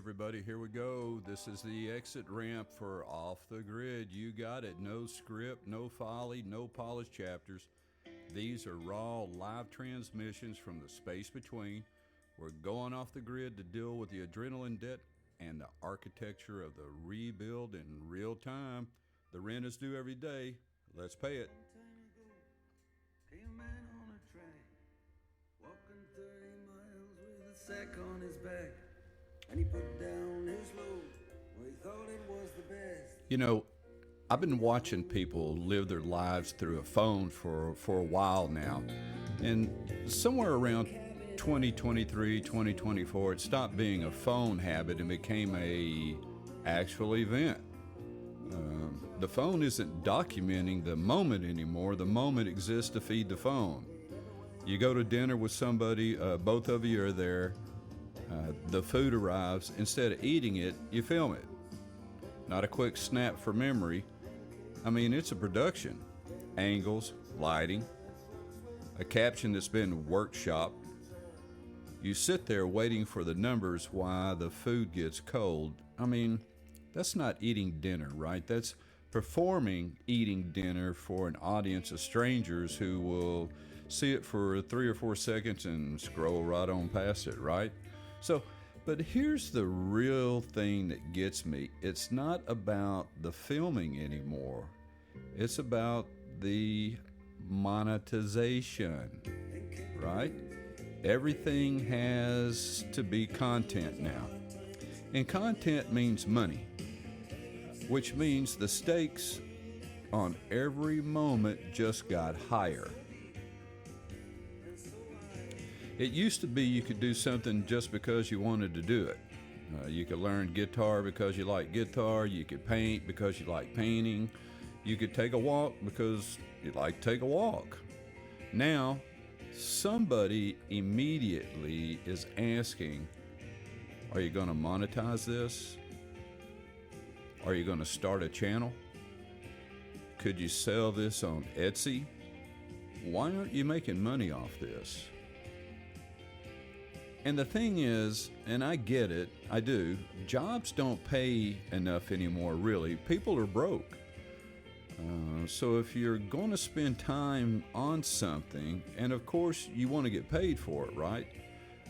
everybody, here we go. This is the exit ramp for Off the Grid. You got it. No script, no folly, no polished chapters. These are raw live transmissions from the space between. We're going off the grid to deal with the adrenaline debt and the architecture of the rebuild in real time. The rent is due every day. Let's pay it. Came a man on a train, walking 30 miles with a sack on his back, and he put down his load where he thought it was the best. You know, I've been watching people live their lives through a phone for a while now, and somewhere around 2023, 2024, it stopped being a phone habit and became a actual event. The phone isn't documenting the moment anymore. The moment exists to feed the phone. You go to dinner with somebody, both of you are there, the food arrives. Instead of eating it, you film it. Not a quick snap for memory. I mean, it's a production. Angles, lighting, a caption that's been workshopped. You sit there waiting for the numbers while the food gets cold. I mean, that's not eating dinner, right? That's performing eating dinner for an audience of strangers who will see it for 3 or 4 seconds and scroll right on past it, right? So, but here's the real thing that gets me. It's not about the filming anymore. It's about the monetization, right? Everything has to be content now. And content means money, which means the stakes on every moment just got higher. It used to be you could do something just because you wanted to do it. You could learn guitar because you like guitar. You could paint because you like painting. You could take a walk because you like to take a walk. Now, somebody immediately is asking, are you going to monetize this? Are you going to start a channel? Could you sell this on Etsy? Why aren't you making money off this? And the thing is, and I get it, I do, jobs don't pay enough anymore, really. People are broke. So if you're going to spend time on something, and of course you want to get paid for it, right?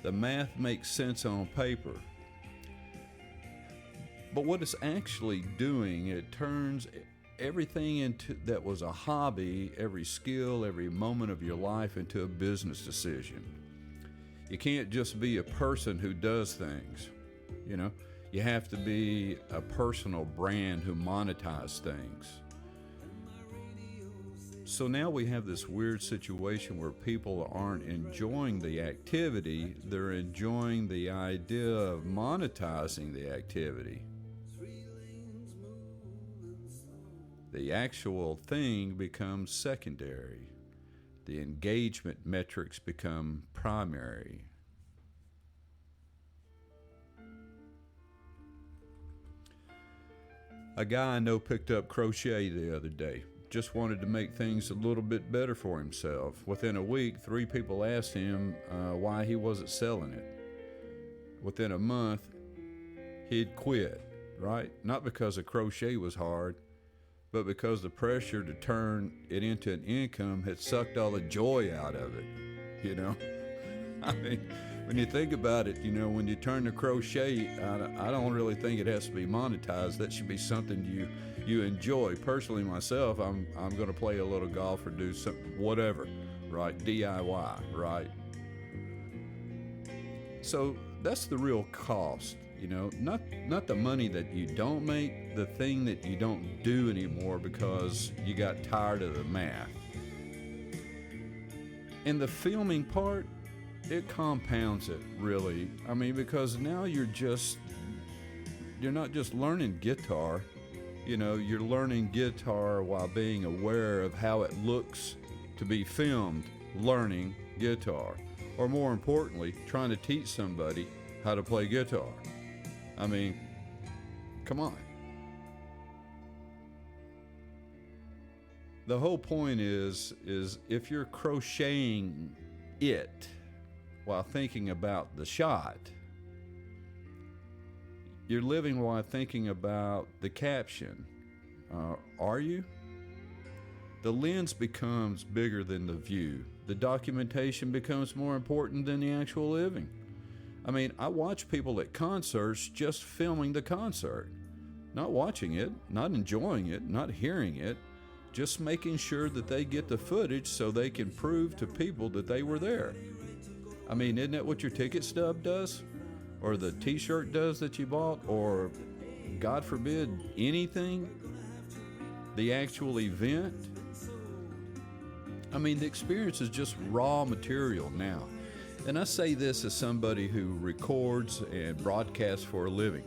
The math makes sense on paper. But what it's actually doing, it turns everything into that was a hobby, every skill, every moment of your life into a business decision. You can't just be a person who does things, you know. You have to be a personal brand who monetizes things. So now we have this weird situation where people aren't enjoying the activity, they're enjoying the idea of monetizing the activity. The actual thing becomes secondary. The engagement metrics become primary. A guy I know picked up crochet the other day. Just wanted to make things a little bit better for himself. Within a week, 3 people asked him why he wasn't selling it. Within a month, he'd quit, right? Not because the crochet was hard, but because the pressure to turn it into an income had sucked all the joy out of it, you know? I mean, when you think about it, you know, when you turn to crochet, I don't really think it has to be monetized. That should be something you enjoy. Personally, myself, I'm going to play a little golf or do something, whatever, right? DIY, right? So that's the real cost, you know, not the money that you don't make, the thing that you don't do anymore because you got tired of the math. And the filming part, it compounds it, really. I mean, because now you're not just learning guitar, you know, you're learning guitar while being aware of how it looks to be filmed learning guitar. Or more importantly, trying to teach somebody how to play guitar. I mean, come on. The whole point is if you're crocheting it while thinking about the shot, You're living while thinking about the caption. Are you? The lens becomes bigger than the view. The documentation becomes more important than the actual living. I mean, I watch people at concerts just filming the concert, not watching it, not enjoying it, not hearing it, just making sure that they get the footage so they can prove to people that they were there. I mean, isn't that what your ticket stub does? Or the t-shirt does that you bought? Or, God forbid, anything? The actual event? I mean, the experience is just raw material now. And I say this as somebody who records and broadcasts for a living.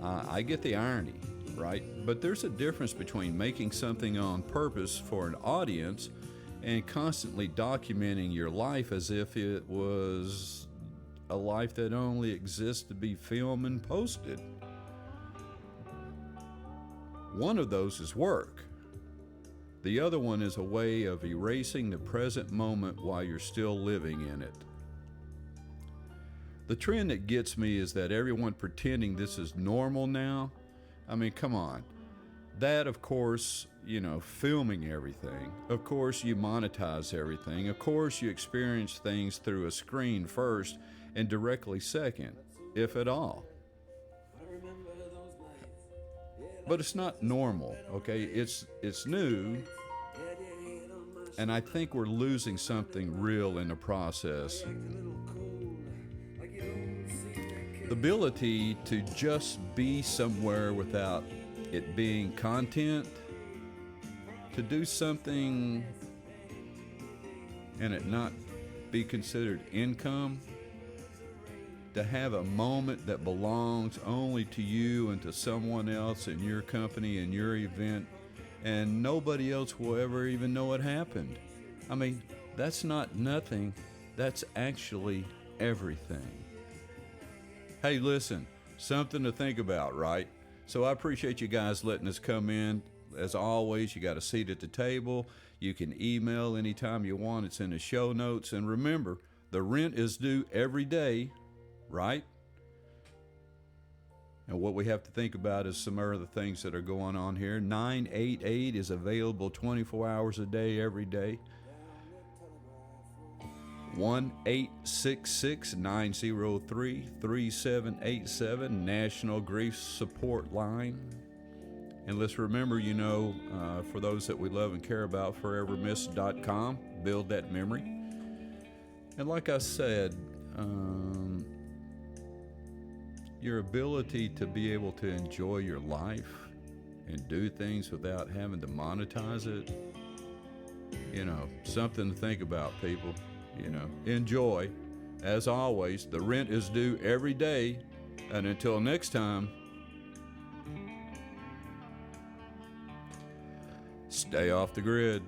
I get the irony, right? But there's a difference between making something on purpose for an audience and constantly documenting your life as if it was a life that only exists to be filmed and posted. One of those is work. The other one is a way of erasing the present moment while you're still living in it. The trend that gets me is that everyone pretending this is normal now. I mean, come on. That, of course, filming everything. Of course, you monetize everything. Of course, you experience things through a screen first and directly second, if at all. But it's not normal, okay? It's new, and I think we're losing something real in the process. The ability to just be somewhere without it being content, to do something and it not be considered income, to have a moment that belongs only to you and to someone else in your company and your event, and nobody else will ever even know it happened. I mean, that's not nothing, that's actually everything. Hey, listen, something to think about, right? So I appreciate you guys letting us come in. As always, you got a seat at the table. You can email anytime you want. It's in the show notes. And remember, the rent is due every day, right? And what we have to think about is some other things that are going on here. 988 is available 24 hours a day, every day. 1-866-903-3787, National Grief Support Line. And let's remember, for those that we love and care about, forevermiss.com, build that memory. And like I said, your ability to be able to enjoy your life and do things without having to monetize it, something to think about, people. Enjoy. As always, the rent is due every day. And until next time, stay off the grid.